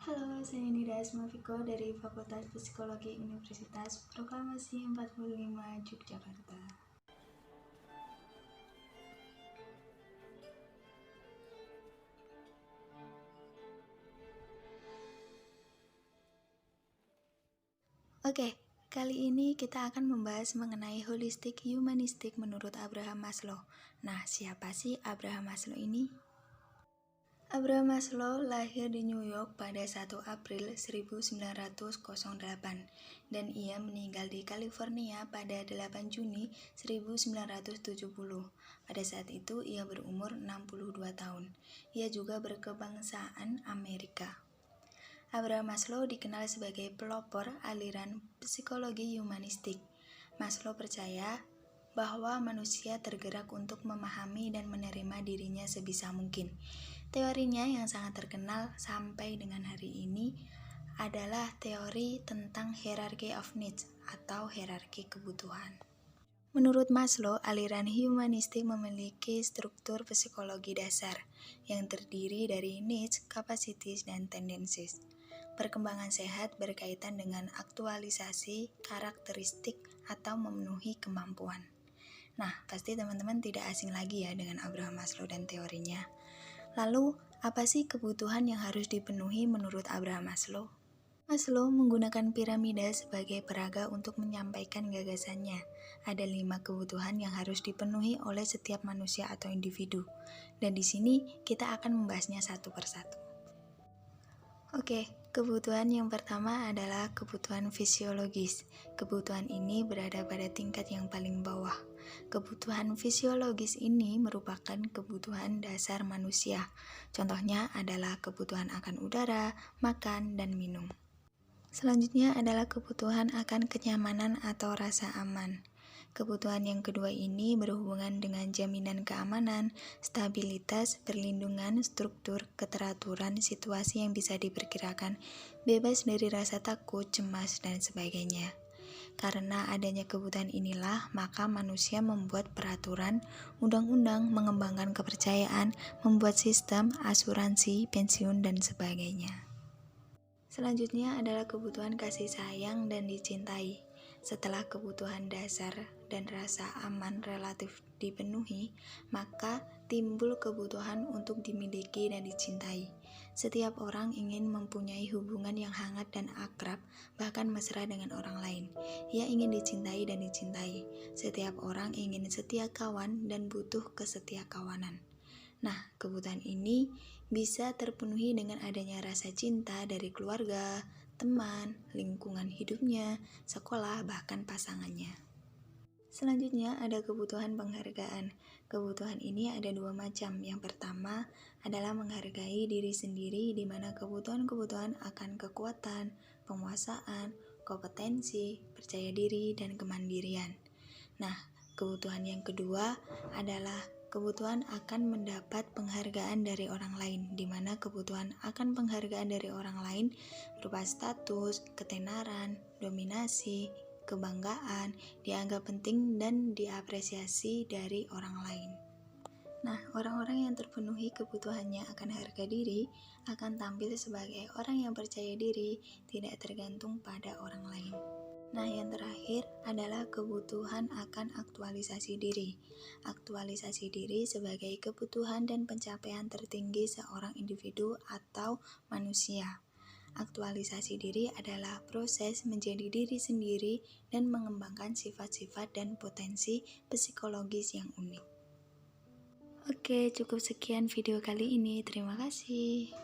Halo, saya Nida Asmafiko dari Fakultas Psikologi Universitas Proklamasi 45 Yogyakarta. Oke, kali ini kita akan membahas mengenai holistik humanistik menurut Abraham Maslow. Nah, siapa sih Abraham Maslow ini? Abraham Maslow lahir di New York pada 1 April 1908 dan ia meninggal di California pada 8 Juni 1970. Pada saat itu ia berumur 62 tahun. Ia juga berkebangsaan Amerika. Abraham Maslow dikenal sebagai pelopor aliran psikologi humanistik. Maslow percaya bahwa manusia tergerak untuk memahami dan menerima dirinya sebisa mungkin. Teorinya yang sangat terkenal sampai dengan hari ini adalah teori tentang hierarchy of needs atau hierarki kebutuhan. Menurut Maslow, aliran humanistik memiliki struktur psikologi dasar yang terdiri dari needs, capacities, dan tendencies. Perkembangan sehat berkaitan dengan aktualisasi karakteristik atau memenuhi kemampuan. Nah, pasti teman-teman tidak asing lagi ya dengan Abraham Maslow dan teorinya. Lalu, apa sih kebutuhan yang harus dipenuhi menurut Abraham Maslow? Maslow menggunakan piramida sebagai peraga untuk menyampaikan gagasannya. Ada 5 kebutuhan yang harus dipenuhi oleh setiap manusia atau individu. Dan di sini kita akan membahasnya satu persatu. Oke, kebutuhan yang pertama adalah kebutuhan fisiologis. Kebutuhan ini berada pada tingkat yang paling bawah. Kebutuhan fisiologis ini merupakan kebutuhan dasar manusia. Contohnya adalah kebutuhan akan udara, makan, dan minum. Selanjutnya adalah kebutuhan akan kenyamanan atau rasa aman. Kebutuhan yang kedua ini berhubungan dengan jaminan keamanan, stabilitas, perlindungan, struktur, keteraturan, situasi yang bisa diperkirakan, bebas dari rasa takut, cemas, dan sebagainya. Karena adanya kebutuhan inilah, maka manusia membuat peraturan, undang-undang, mengembangkan kepercayaan, membuat sistem, asuransi, pensiun, dan sebagainya. Selanjutnya adalah kebutuhan kasih sayang dan dicintai. Setelah kebutuhan dasar dan rasa aman relatif dipenuhi, maka timbul kebutuhan untuk dimiliki dan dicintai. Setiap orang ingin mempunyai hubungan yang hangat dan akrab, bahkan mesra dengan orang lain. Ia ingin dicintai dan dicintai. Setiap orang ingin setia kawan dan butuh kesetia kawanan. Nah, kebutuhan ini bisa terpenuhi dengan adanya rasa cinta dari keluarga, teman, lingkungan hidupnya, sekolah, bahkan pasangannya. Selanjutnya ada kebutuhan penghargaan. Kebutuhan ini ada 2 macam. Yang pertama adalah menghargai diri sendiri, di mana kebutuhan-kebutuhan akan kekuatan, penguasaan, kompetensi, percaya diri, dan kemandirian. Nah, kebutuhan yang kedua adalah kebutuhan akan mendapat penghargaan dari orang lain, di mana kebutuhan akan penghargaan dari orang lain berupa status, ketenaran, dominasi, kebanggaan, dianggap penting dan diapresiasi dari orang lain. Nah, orang-orang yang terpenuhi kebutuhannya akan harga diri akan tampil sebagai orang yang percaya diri, tidak tergantung pada orang lain. Nah, yang terakhir adalah kebutuhan akan aktualisasi diri. Aktualisasi diri sebagai kebutuhan dan pencapaian tertinggi seorang individu atau manusia. Aktualisasi diri adalah proses menjadi diri sendiri dan mengembangkan sifat-sifat dan potensi psikologis yang unik. Oke, cukup sekian video kali ini. Terima kasih.